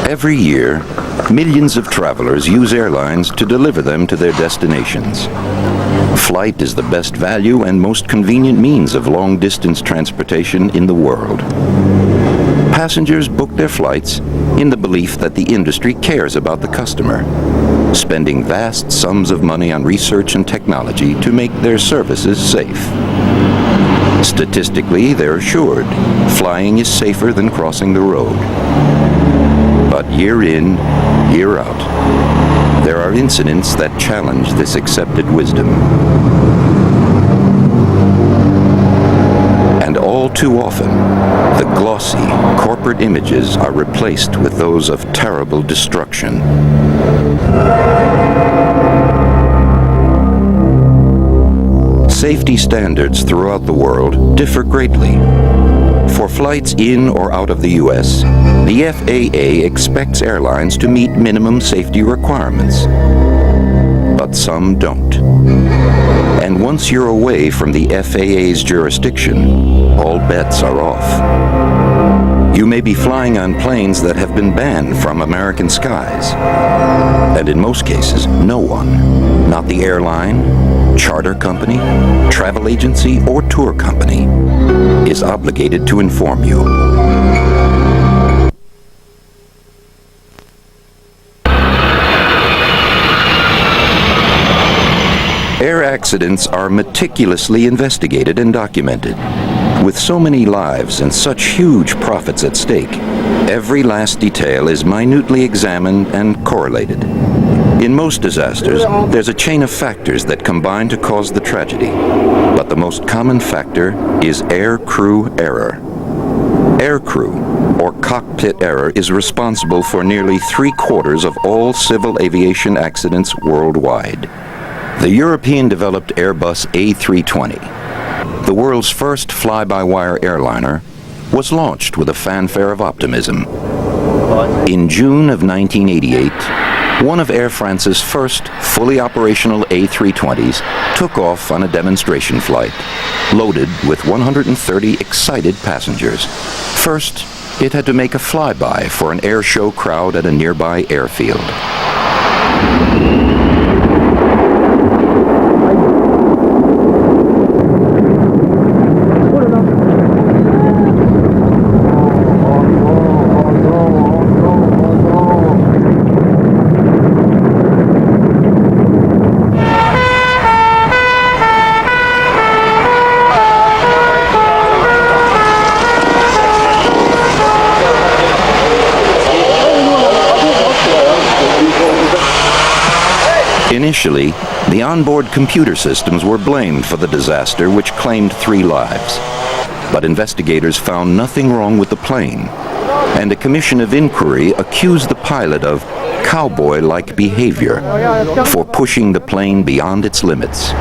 Every year, millions of travelers use airlines to deliver them to their destinations. Flight is the best value and most convenient means of long-distance transportation in the world. Passengers book their flights in the belief that the industry cares about the customer, spending vast sums of money on research and technology to make their services safe. Statistically, they're assured flying is safer than crossing the road. But year in, year out, there are incidents that challenge this accepted wisdom. And all too often, the glossy corporate images are replaced with those of terrible destruction. Safety standards throughout the world differ greatly. For flights in or out of the U.S., the FAA expects airlines to meet minimum safety requirements. But some don't. And once you're away from the FAA's jurisdiction, all bets are off. You may be flying on planes that have been banned from American skies. And in most cases, no one, not the airline, charter company, travel agency, or tour company, is obligated to inform you. Air accidents are meticulously investigated and documented. With so many lives and such huge profits at stake, every last detail is minutely examined and correlated. In most disasters, there's a chain of factors that combine to cause the tragedy. But the most common factor is air crew error. Air crew, or cockpit error, is responsible for nearly 3/4 of all civil aviation accidents worldwide. The European-developed Airbus A320, the world's first fly-by-wire airliner, was launched with a fanfare of optimism. In June of 1988, one of Air France's first fully operational A320s took off on a demonstration flight, loaded with 130 excited passengers. First, it had to make a flyby for an air show crowd at a nearby airfield. Initially, the onboard computer systems were blamed for the disaster, which claimed 3 lives. But investigators found nothing wrong with the plane, and a commission of inquiry accused the pilot of cowboy-like behavior for pushing the plane beyond its limits.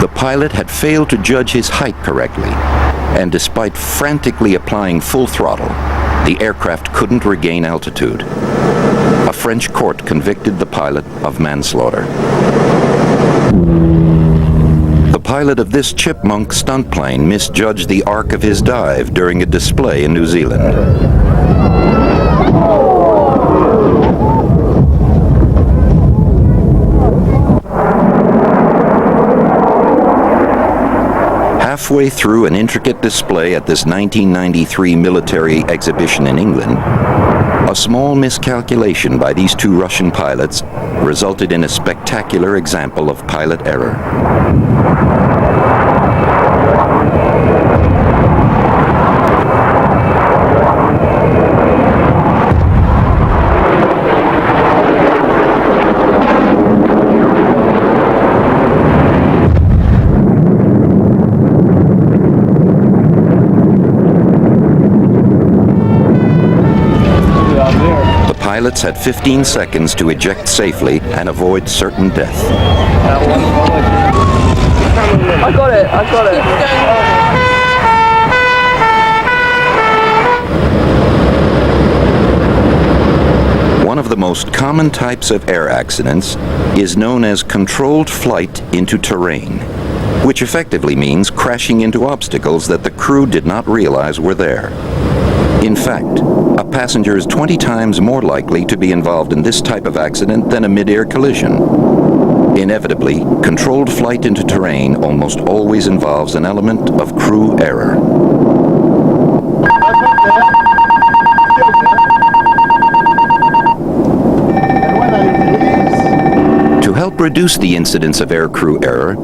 The pilot had failed to judge his height correctly, and despite frantically applying full throttle, the aircraft couldn't regain altitude. A French court convicted the pilot of manslaughter. The pilot of this chipmunk stunt plane misjudged the arc of his dive during a display in New Zealand. Halfway through an intricate display at this 1993 military exhibition in England, a small miscalculation by these 2 Russian pilots resulted in a spectacular example of pilot error. Pilots had 15 seconds to eject safely and avoid certain death. I got it. One of the most common types of air accidents is known as controlled flight into terrain, which effectively means crashing into obstacles that the crew did not realize were there. In fact, a passenger is 20 times more likely to be involved in this type of accident than a mid-air collision. Inevitably, controlled flight into terrain almost always involves an element of crew error. To help reduce the incidence of aircrew error,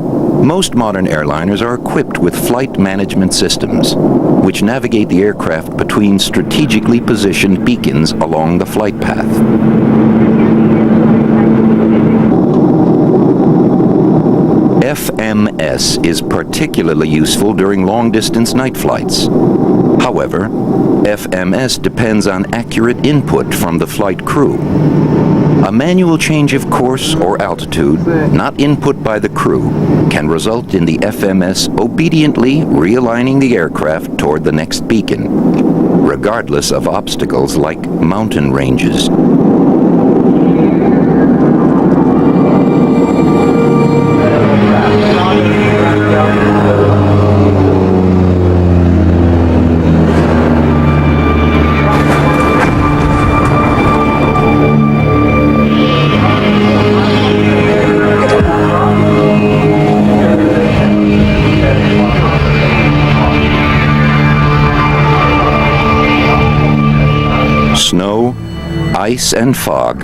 most modern airliners are equipped with flight management systems, which navigate the aircraft between strategically positioned beacons along the flight path. FMS is particularly useful during long-distance night flights. However, FMS depends on accurate input from the flight crew. A manual change of course or altitude, not input by the crew, can result in the FMS obediently realigning the aircraft toward the next beacon, regardless of obstacles like mountain ranges. Snow, ice, and fog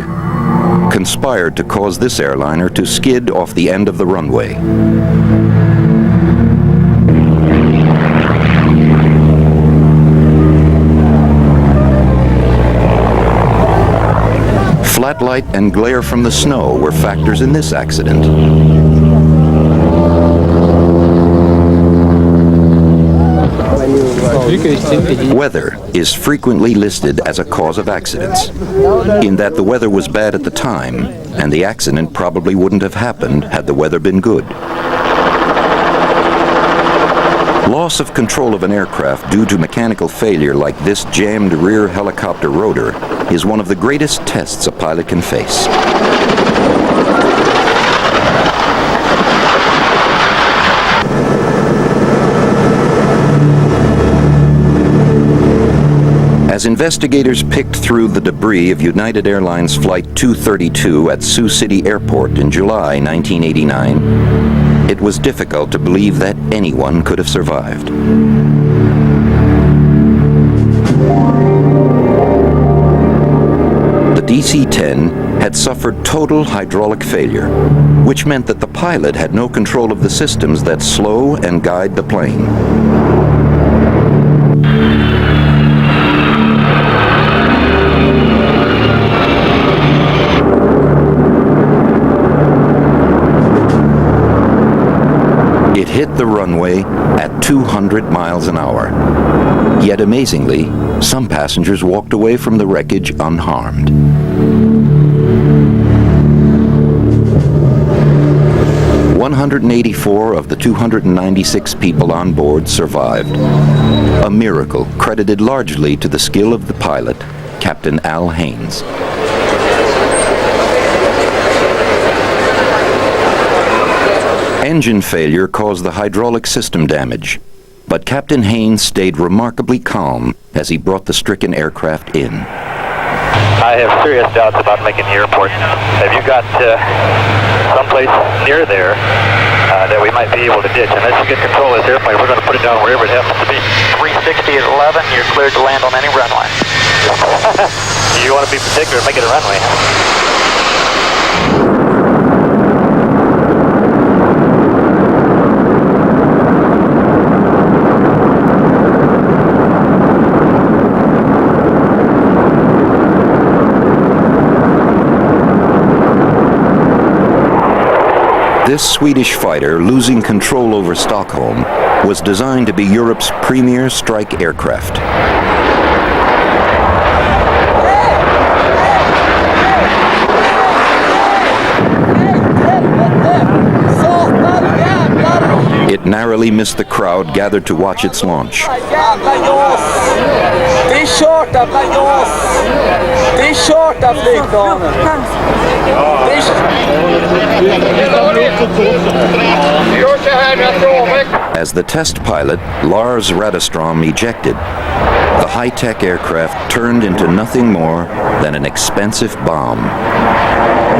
conspired to cause this airliner to skid off the end of the runway. Flat light and glare from the snow were factors in this accident. Weather is frequently listed as a cause of accidents, in that the weather was bad at the time, and the accident probably wouldn't have happened had the weather been good. Loss of control of an aircraft due to mechanical failure like this jammed rear helicopter rotor is one of the greatest tests a pilot can face. As investigators picked through the debris of United Airlines Flight 232 at Sioux City Airport in July 1989, it was difficult to believe that anyone could have survived. The DC-10 had suffered total hydraulic failure, which meant that the pilot had no control of the systems that slow and guide the plane. It hit the runway at 200 miles an hour. Yet amazingly, some passengers walked away from the wreckage unharmed. "184 of the 296 people on board survived, a miracle credited largely to the skill of the pilot, Captain Al Haynes. Engine failure caused the hydraulic system damage, but Captain Haynes stayed remarkably calm as he brought the stricken aircraft in. I have serious doubts about making the airport. Have you got someplace near there that we might be able to ditch? Unless you get control of this airplane, we're going to put it down wherever it happens to be. 360 at 11, you're cleared to land on any runway. You want to be particular and make it a runway. This Swedish fighter, losing control over Stockholm, was designed to be Europe's premier strike aircraft. It narrowly missed the crowd gathered to watch its launch. är charterflygplan. Det är charterflygplanet. As the test pilot, Lars Radestrom, ejected, the high-tech aircraft turned into nothing more than an expensive bomb.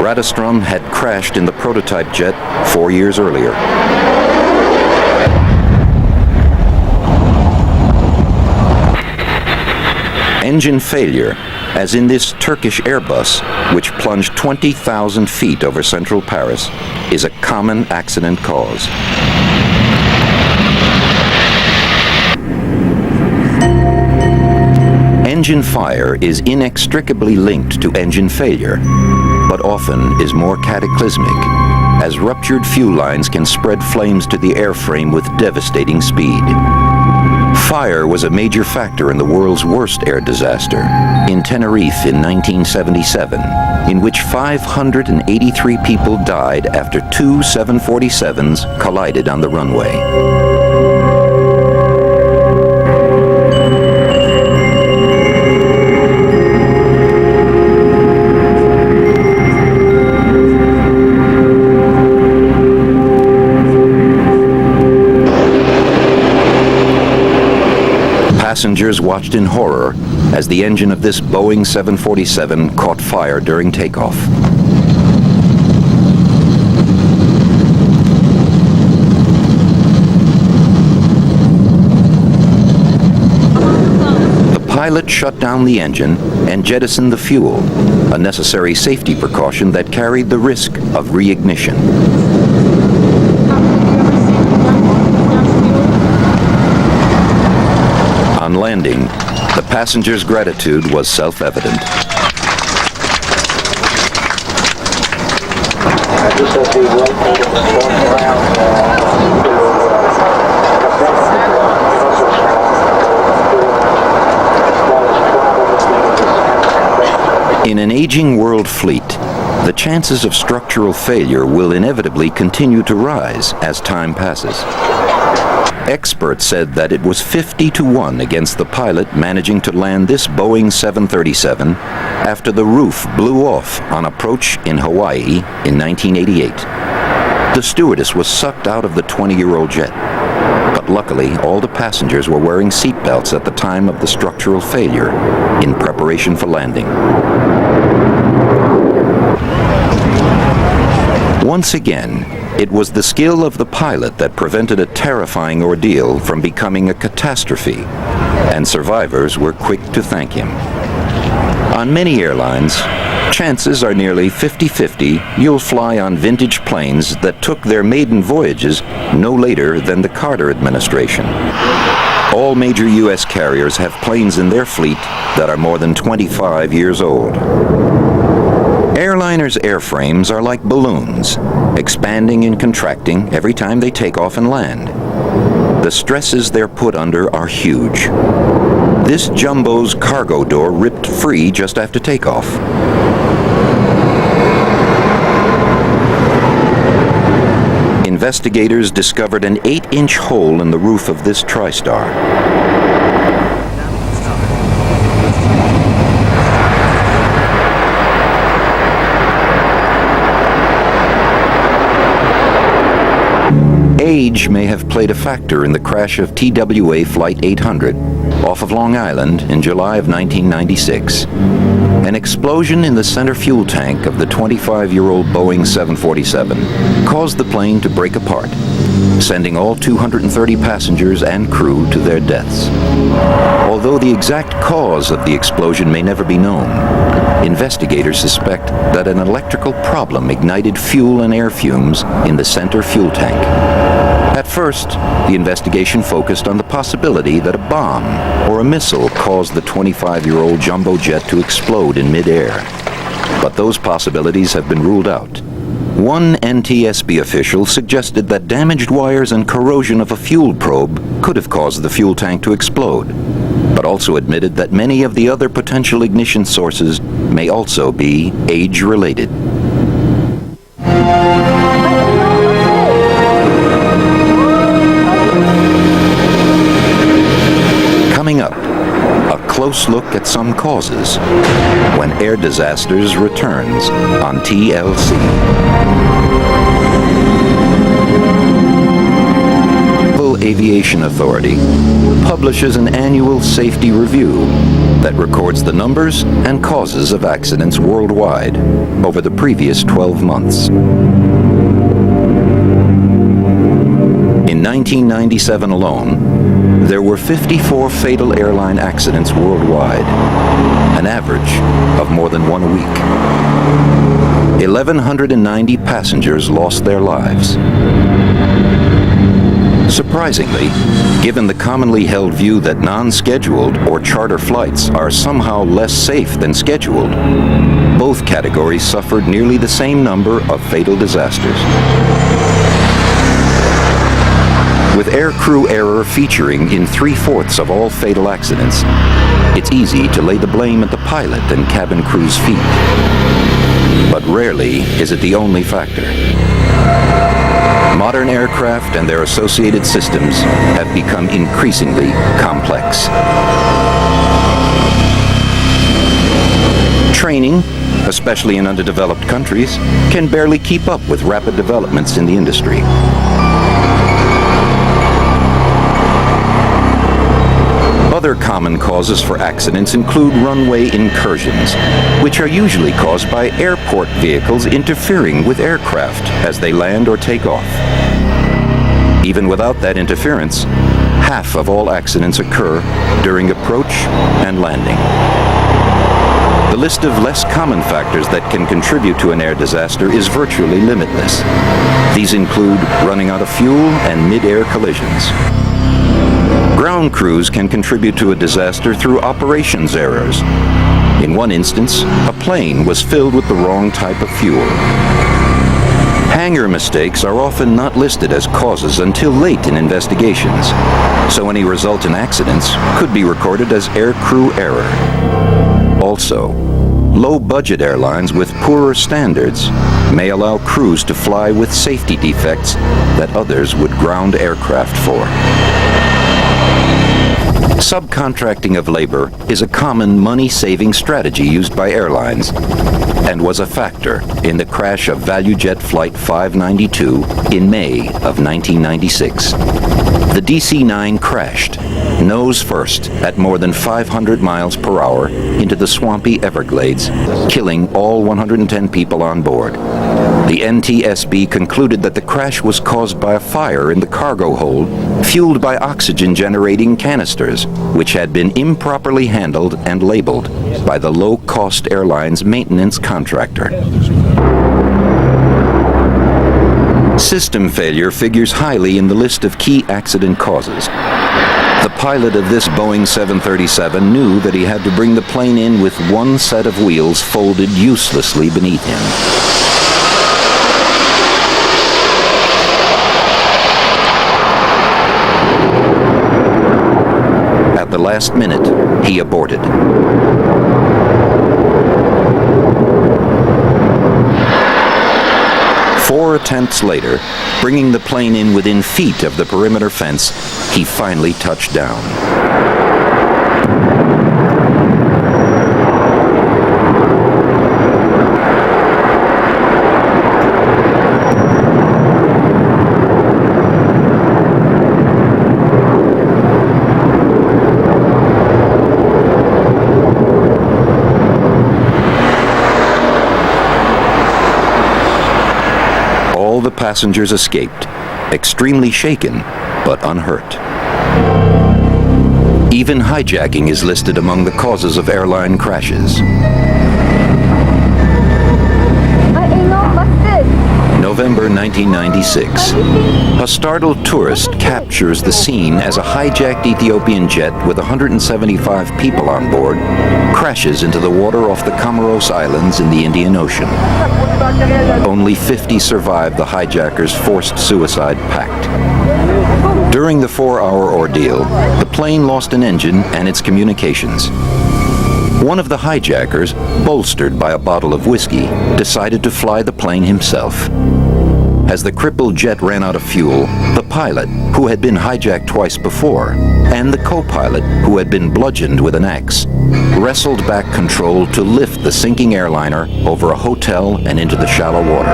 Radestrom had crashed in the prototype jet 4 years earlier. Engine failure, as in this Turkish Airbus, which plunged 20,000 feet over central Paris, is a common accident cause. Engine fire is inextricably linked to engine failure, but often is more cataclysmic, as ruptured fuel lines can spread flames to the airframe with devastating speed. Fire was a major factor in the world's worst air disaster, in Tenerife in 1977, in which 583 people died after two 747s collided on the runway. Passengers watched in horror as the engine of this Boeing 747 caught fire during takeoff. The pilot shut down the engine and jettisoned the fuel, a necessary safety precaution that carried the risk of reignition. On landing, the passengers' gratitude was self-evident. In an aging world fleet, the chances of structural failure will inevitably continue to rise as time passes. Experts said that it was 50-1 against the pilot managing to land this Boeing 737 after the roof blew off on approach in Hawaii in 1988. The stewardess was sucked out of the 20-year-old jet, but luckily all the passengers were wearing seatbelts at the time of the structural failure in preparation for landing. Once again, it was the skill of the pilot that prevented a terrifying ordeal from becoming a catastrophe, and survivors were quick to thank him. On many airlines, chances are nearly 50-50 you'll fly on vintage planes that took their maiden voyages no later than the Carter administration. All major U.S. carriers have planes in their fleet that are more than 25 years old. Airliners' airframes are like balloons, expanding and contracting every time they take off and land. The stresses they're put under are huge. This jumbo's cargo door ripped free just after takeoff. Investigators discovered an 8-inch hole in the roof of this TriStar. Age may have played a factor in the crash of TWA Flight 800 off of Long Island in July of 1996. An explosion in the center fuel tank of the 25-year-old Boeing 747 caused the plane to break apart, sending all 230 passengers and crew to their deaths. Although the exact cause of the explosion may never be known, investigators suspect that an electrical problem ignited fuel and air fumes in the center fuel tank. At first, the investigation focused on the possibility that a bomb or a missile caused the 25-year-old jumbo jet to explode in midair. But those possibilities have been ruled out. One NTSB official suggested that damaged wires and corrosion of a fuel probe could have caused the fuel tank to explode, but also admitted that many of the other potential ignition sources may also be age-related. Coming up, a close look at some causes when Air Disasters returns on TLC. Civil Aviation Authority publishes an annual safety review that records the numbers and causes of accidents worldwide over the previous 12 months. In 1997 alone, there were 54 fatal airline accidents worldwide, an average of more than 1 a week. 1,190 passengers lost their lives. Surprisingly, given the commonly held view that non-scheduled or charter flights are somehow less safe than scheduled, both categories suffered nearly the same number of fatal disasters. With aircrew error featuring in 3/4 of all fatal accidents, it's easy to lay the blame at the pilot and cabin crew's feet. But rarely is it the only factor. Modern aircraft and their associated systems have become increasingly complex. Training, especially in underdeveloped countries, can barely keep up with rapid developments in the industry. Other common causes for accidents include runway incursions, which are usually caused by airport vehicles interfering with aircraft as they land or take off. Even without that interference, half of all accidents occur during approach and landing. The list of less common factors that can contribute to an air disaster is virtually limitless. These include running out of fuel and mid-air collisions. Ground crews can contribute to a disaster through operations errors. In one instance, a plane was filled with the wrong type of fuel. Hangar mistakes are often not listed as causes until late in investigations, so any resultant accidents could be recorded as aircrew error. Also, low-budget airlines with poorer standards may allow crews to fly with safety defects that others would ground aircraft for. Subcontracting of labor is a common money-saving strategy used by airlines and was a factor in the crash of ValueJet Flight 592 in May of 1996. The DC-9 crashed, nose first, at more than 500 miles per hour into the swampy Everglades, killing all 110 people on board. The NTSB concluded that the crash was caused by a fire in the cargo hold, fueled by oxygen-generating canisters, which had been improperly handled and labeled by the low-cost airline's maintenance contractor. System failure figures highly in the list of key accident causes. The pilot of this Boeing 737 knew that he had to bring the plane in with one set of wheels folded uselessly beneath him. At the last minute, he aborted. Four attempts later, bringing the plane in within feet of the perimeter fence, he finally touched down. All the passengers escaped, extremely shaken, but unhurt. Even hijacking is listed among the causes of airline crashes. November 1996. A startled tourist captures the scene as a hijacked Ethiopian jet with 175 people on board crashes into the water off the Comoros Islands in the Indian Ocean. Only 50 survived the hijackers' forced suicide pact. During the 4-hour ordeal, the plane lost an engine and its communications. One of the hijackers, bolstered by a bottle of whiskey, decided to fly the plane himself. as the crippled jet ran out of fuel, the pilot, who had been hijacked twice before, and the co-pilot, who had been bludgeoned with an axe, wrestled back control to lift the sinking airliner over a hotel and into the shallow water.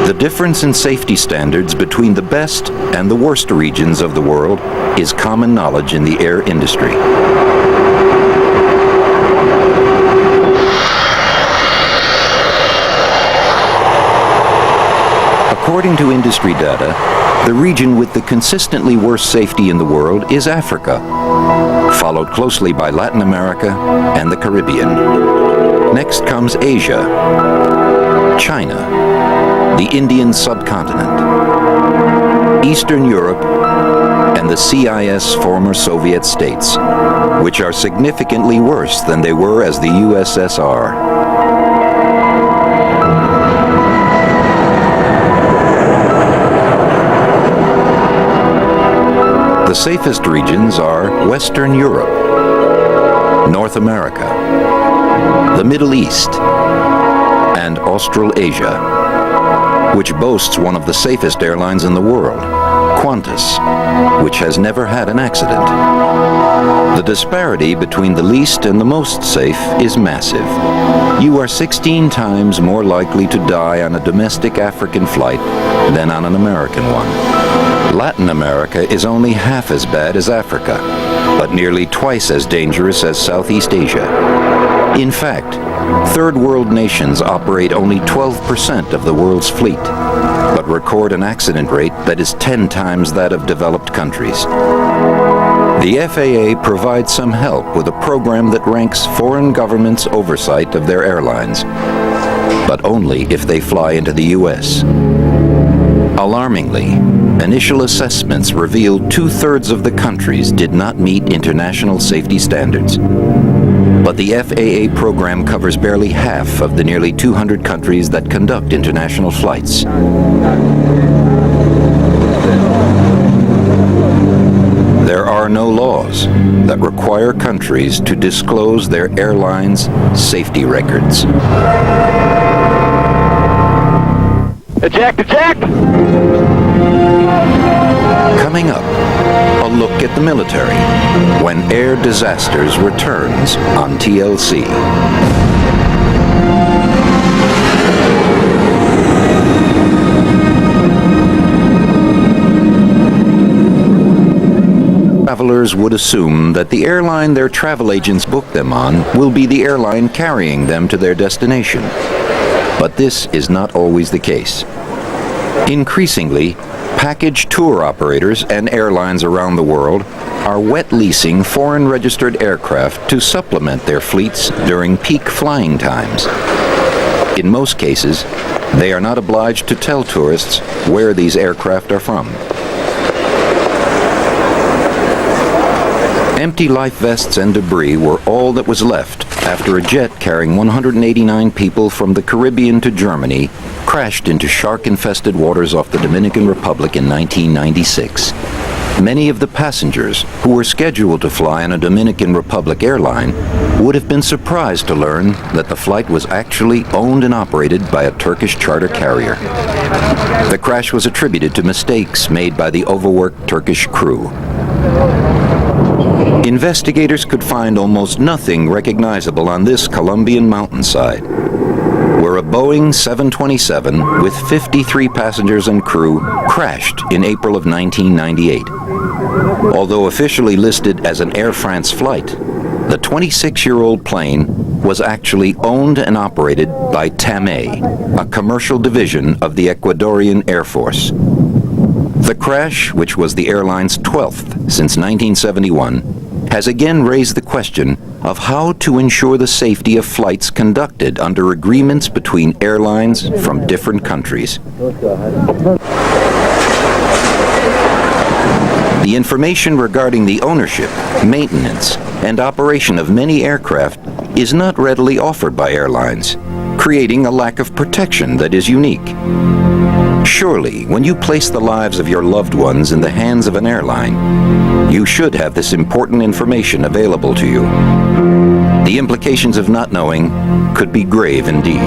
The difference in safety standards between the best and the worst regions of the world is common knowledge in the air industry. According to industry data, the region with the consistently worst safety in the world is Africa, followed closely by Latin America and the Caribbean. Next comes Asia, China, the Indian subcontinent, Eastern Europe, and the CIS former Soviet states, which are significantly worse than they were as the USSR. The safest regions are Western Europe, North America, the Middle East, and Australasia, which boasts one of the safest airlines in the world, Qantas, which has never had an accident. The disparity between the least and the most safe is massive. You are 16 times more likely to die on a domestic African flight than on an American one. Latin America is only half as bad as Africa, but nearly twice as dangerous as Southeast Asia. In fact, third world nations operate only 12% of the world's fleet, but record an accident rate that is 10 times that of developed countries. The FAA provides some help with a program that ranks foreign governments' oversight of their airlines, but only if they fly into the U.S. Alarmingly, initial assessments revealed 2/3 of the countries did not meet international safety standards. But the FAA program covers barely half of the nearly 200 countries that conduct international flights. There are no laws that require countries to disclose their airlines' safety records. Eject, eject! Coming up, a look at the military when Air Disasters returns on TLC. Travelers would assume that the airline their travel agents book them on will be the airline carrying them to their destination. But this is not always the case. Increasingly, package tour operators and airlines around the world are wet leasing foreign registered aircraft to supplement their fleets during peak flying times. In most cases, they are not obliged to tell tourists where these aircraft are from. Empty life vests and debris were all that was left after a jet carrying 189 people from the Caribbean to Germany crashed into shark-infested waters off the Dominican Republic in 1996. Many of the passengers who were scheduled to fly on a Dominican Republic airline would have been surprised to learn that the flight was actually owned and operated by a Turkish charter carrier. The crash was attributed to mistakes made by the overworked Turkish crew. Investigators could find almost nothing recognizable on this Colombian mountainside, where a Boeing 727 with 53 passengers and crew crashed in April of 1998. Although officially listed as an Air France flight, the 26-year-old plane was actually owned and operated by TAME, a commercial division of the Ecuadorian Air Force. The crash, which was the airline's 12th since 1971, has again raised the question of how to ensure the safety of flights conducted under agreements between airlines from different countries. The information regarding the ownership, maintenance, and operation of many aircraft is not readily offered by airlines, creating a lack of protection that is unique. Surely, when you place the lives of your loved ones in the hands of an airline, you should have this important information available to you. The implications of not knowing could be grave indeed.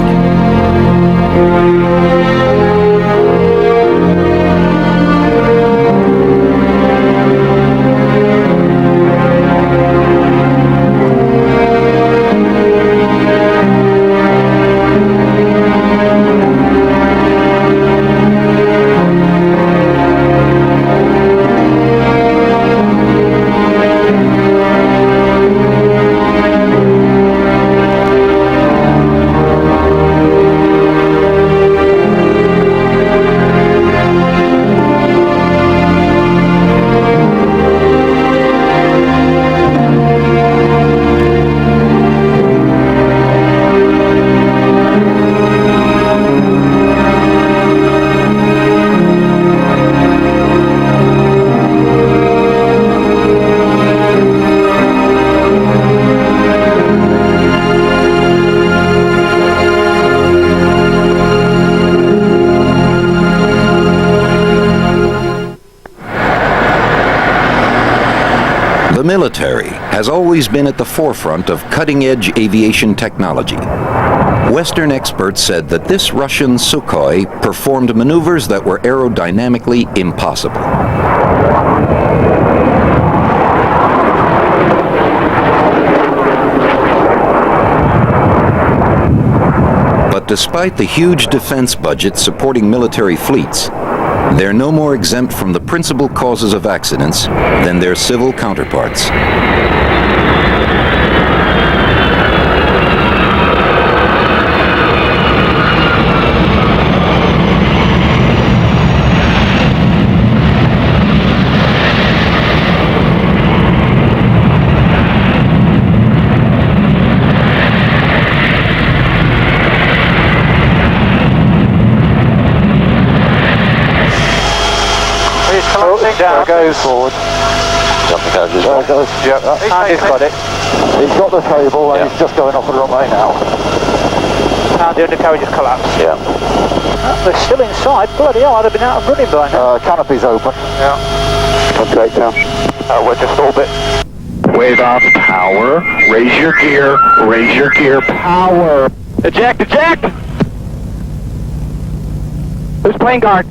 The military has always been at the forefront of cutting-edge aviation technology. Western experts said that this Russian Sukhoi performed maneuvers that were aerodynamically impossible. But despite the huge defense budget supporting military fleets, they're no more exempt from the principal causes of accidents than their civil counterparts. Down goes forward. There goes. Yep. Andy's got it. He's got the table and he's just going off the runway now. Now the undercarriage has collapsed. Yeah. They're still inside. Bloody hell, I'd have been out and running by now. Canopy's open. Yeah. Okay, now. We're just orbit. Wave off power. Raise your gear. Raise your gear. Power. Eject, eject! Who's playing guard?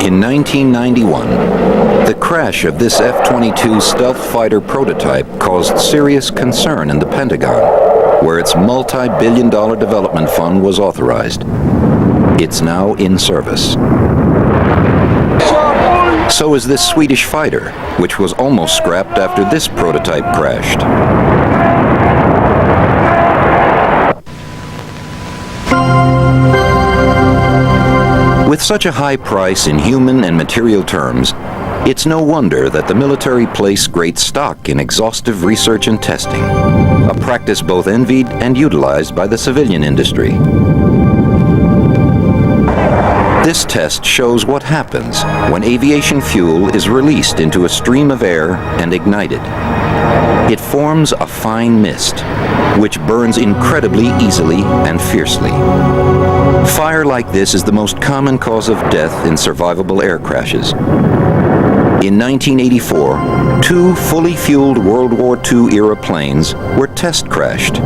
In 1991, the crash of this F-22 stealth fighter prototype caused serious concern in the Pentagon, where its multi-billion-dollar development fund was authorized. It's now in service. So is this Swedish fighter, which was almost scrapped after this prototype crashed. With such a high price in human and material terms, it's no wonder that the military place great stock in exhaustive research and testing, a practice both envied and utilized by the civilian industry. This test shows what happens when aviation fuel is released into a stream of air and ignited. It forms a fine mist, which burns incredibly easily and fiercely. Fire like this is the most common cause of death in survivable air crashes. In 1984, 2 fully fueled World War II era planes were test crashed.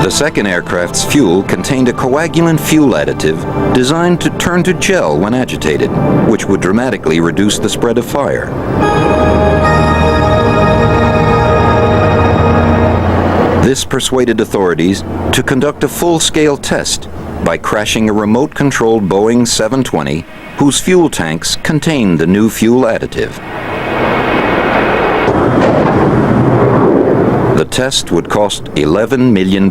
The second aircraft's fuel contained a coagulant fuel additive designed to turn to gel when agitated, which would dramatically reduce the spread of fire. This persuaded authorities to conduct a full-scale test by crashing a remote-controlled Boeing 720 whose fuel tanks contained the new fuel additive. The test would cost $11 million.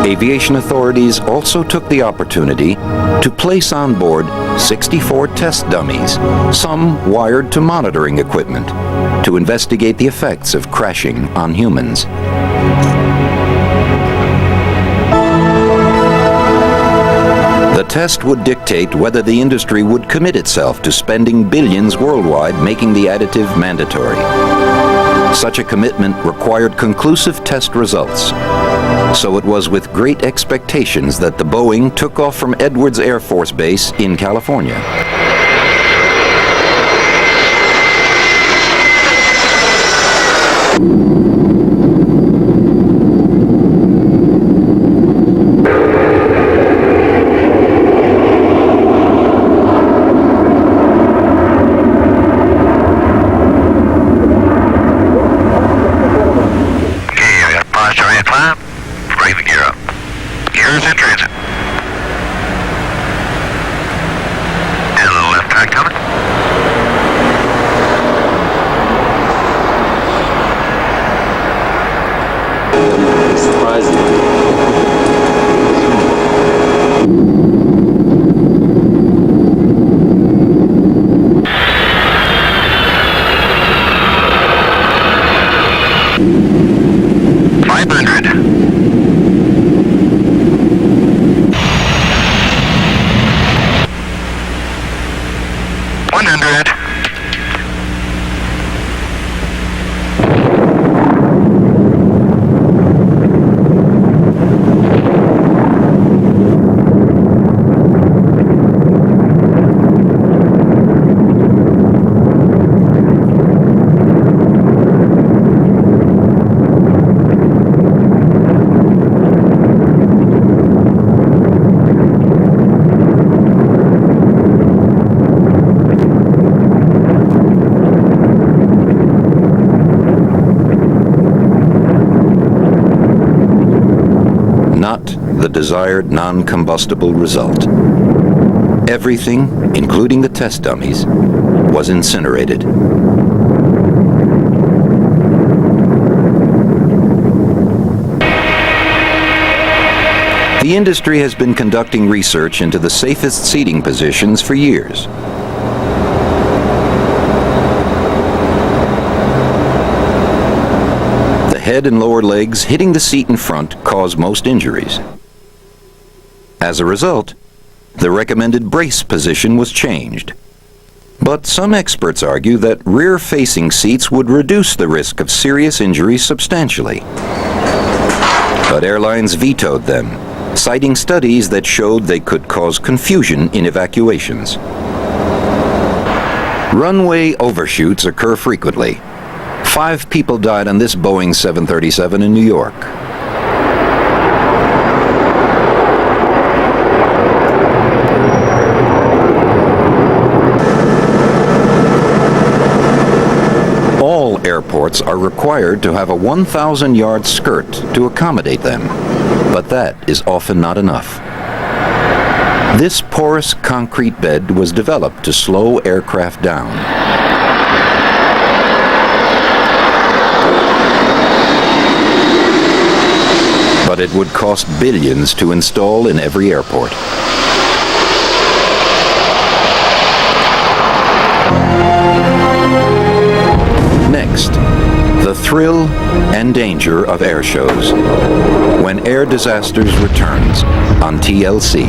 Aviation authorities also took the opportunity to place on board 64 test dummies, some wired to monitoring equipment, to investigate the effects of crashing on humans. The test would dictate whether the industry would commit itself to spending billions worldwide making the additive mandatory. Such a commitment required conclusive test results. So it was with great expectations that the Boeing took off from Edwards Air Force Base in California. Not the desired non-combustible result. Everything, including the test dummies, was incinerated. The industry has been conducting research into the safest seating positions for years. The head and lower legs hitting the seat in front cause most injuries. As a result, the recommended brace position was changed. But some experts argue that rear-facing seats would reduce the risk of serious injury substantially. But airlines vetoed them, citing studies that showed they could cause confusion in evacuations. Runway overshoots occur frequently. 5 people died on this Boeing 737 in New York. All airports are required to have a 1,000-yard skirt to accommodate them, but that is often not enough. This porous concrete bed was developed to slow aircraft down. But it would cost billions to install in every airport. Next, the thrill and danger of air shows. When Air Disasters returns on TLC.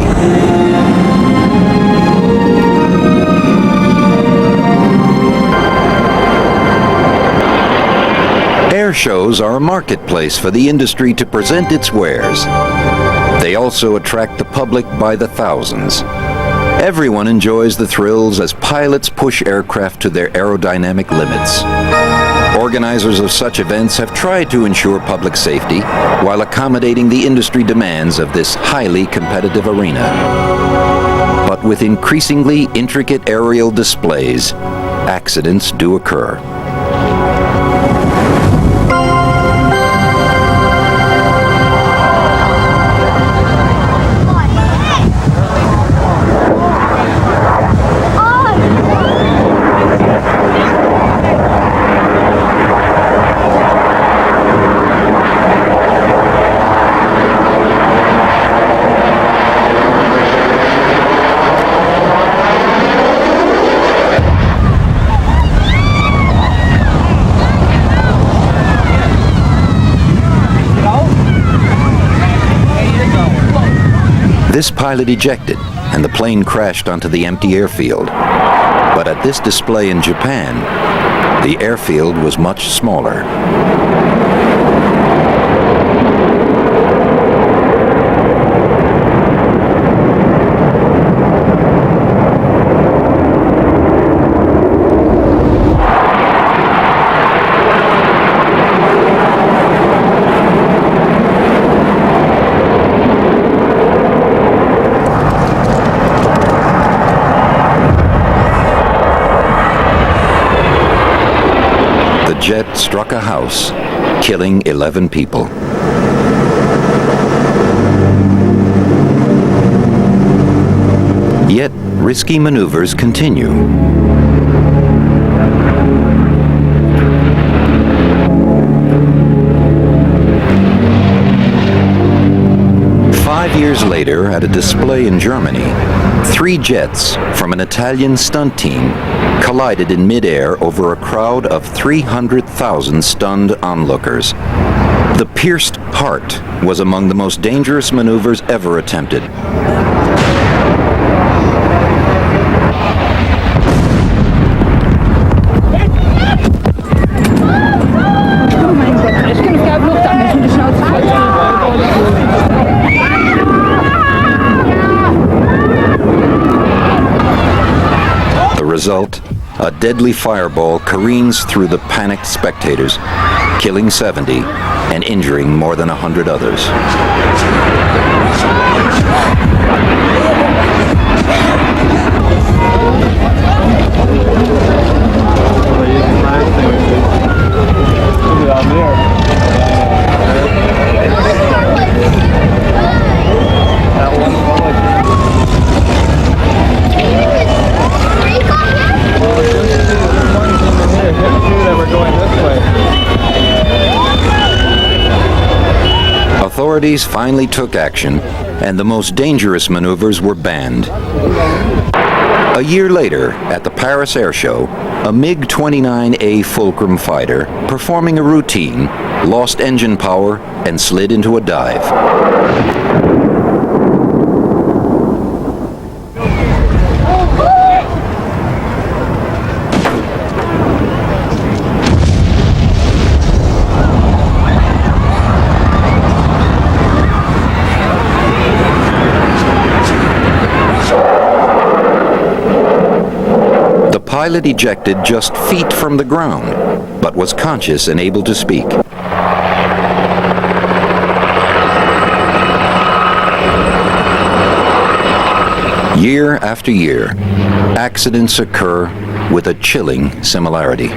Air shows are a marketplace for the industry to present its wares. They also attract the public by the thousands. Everyone enjoys the thrills as pilots push aircraft to their aerodynamic limits. Organizers of such events have tried to ensure public safety while accommodating the industry demands of this highly competitive arena. But with increasingly intricate aerial displays, accidents do occur. This pilot ejected, and the plane crashed onto the empty airfield. But at this display in Japan, the airfield was much smaller. The jet struck a house, killing 11 people. Yet, risky maneuvers continue. Five years later, at a display in Germany, 3 jets from an Italian stunt team collided in midair over a crowd of 300,000 stunned onlookers. The pierced heart was among the most dangerous maneuvers ever attempted. Result, a deadly fireball careens through the panicked spectators, killing 70 and injuring more than 100 others. Authorities finally took action, and the most dangerous maneuvers were banned. A year later, at the Paris Air Show, a MiG-29A Fulcrum fighter, performing a routine, lost engine power and slid into a dive. The pilot ejected just feet from the ground, but was conscious and able to speak. Year after year, accidents occur with a chilling similarity.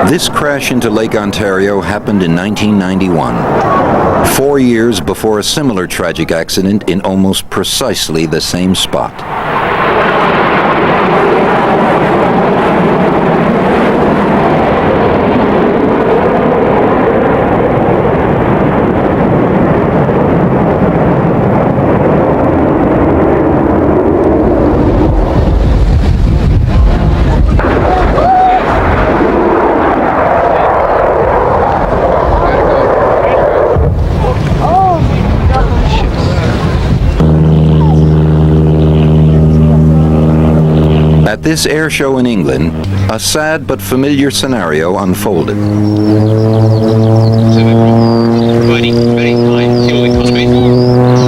This crash into Lake Ontario happened in 1991, 4 years before a similar tragic accident in almost precisely the same spot. At this air show in England, a sad but familiar scenario unfolded. Providing very high fuel economy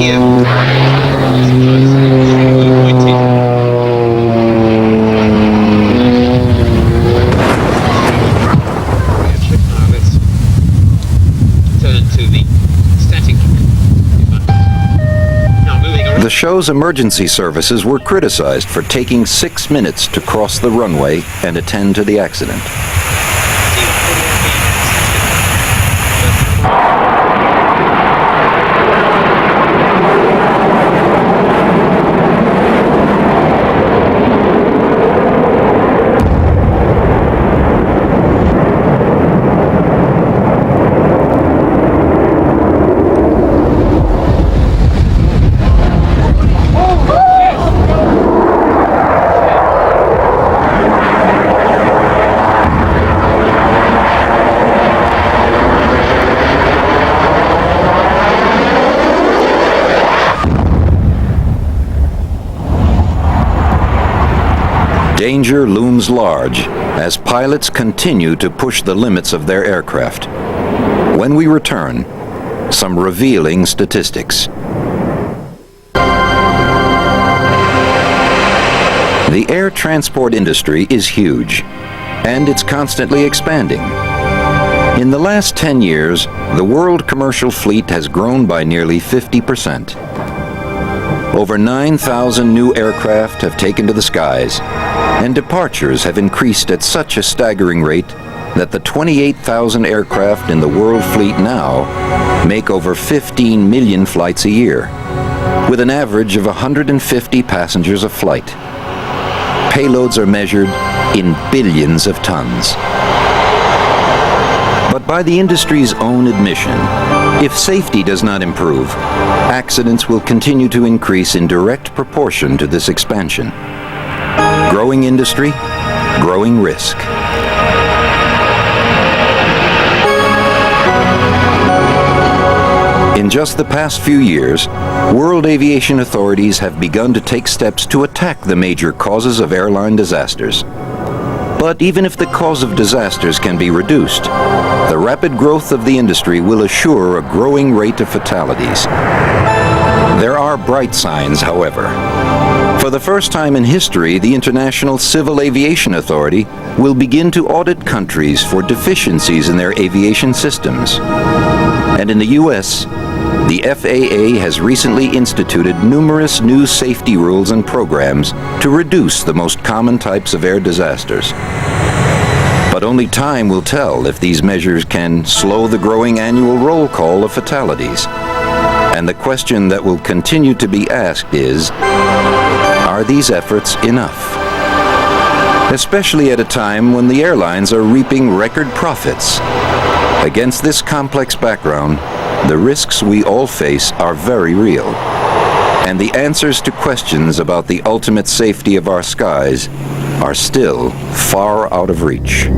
here. Let's turn to the static. Now moving around. The show's emergency services were criticized for taking 6 minutes to cross the runway and attend to the accident. Danger looms large as pilots continue to push the limits of their aircraft. When we return, some revealing statistics. The air transport industry is huge, and it's constantly expanding. In the last 10 years, the world commercial fleet has grown by nearly 50%. Over 9,000 new aircraft have taken to the skies, and departures have increased at such a staggering rate that the 28,000 aircraft in the world fleet now make over 15 million flights a year, with an average of 150 passengers a flight. Payloads are measured in billions of tons. But by the industry's own admission, if safety does not improve, accidents will continue to increase in direct proportion to this expansion. Growing industry, growing risk. In just the past few years, world aviation authorities have begun to take steps to attack the major causes of airline disasters. But even if the cause of disasters can be reduced, the rapid growth of the industry will assure a growing rate of fatalities. There are bright signs, however. For the first time in history, the International Civil Aviation Authority will begin to audit countries for deficiencies in their aviation systems. And in the U.S., the FAA has recently instituted numerous new safety rules and programs to reduce the most common types of air disasters. But only time will tell if these measures can slow the growing annual roll call of fatalities. And the question that will continue to be asked is, are these efforts enough? Especially at a time when the airlines are reaping record profits. Against this complex background, the risks we all face are very real. And the answers to questions about the ultimate safety of our skies are still far out of reach.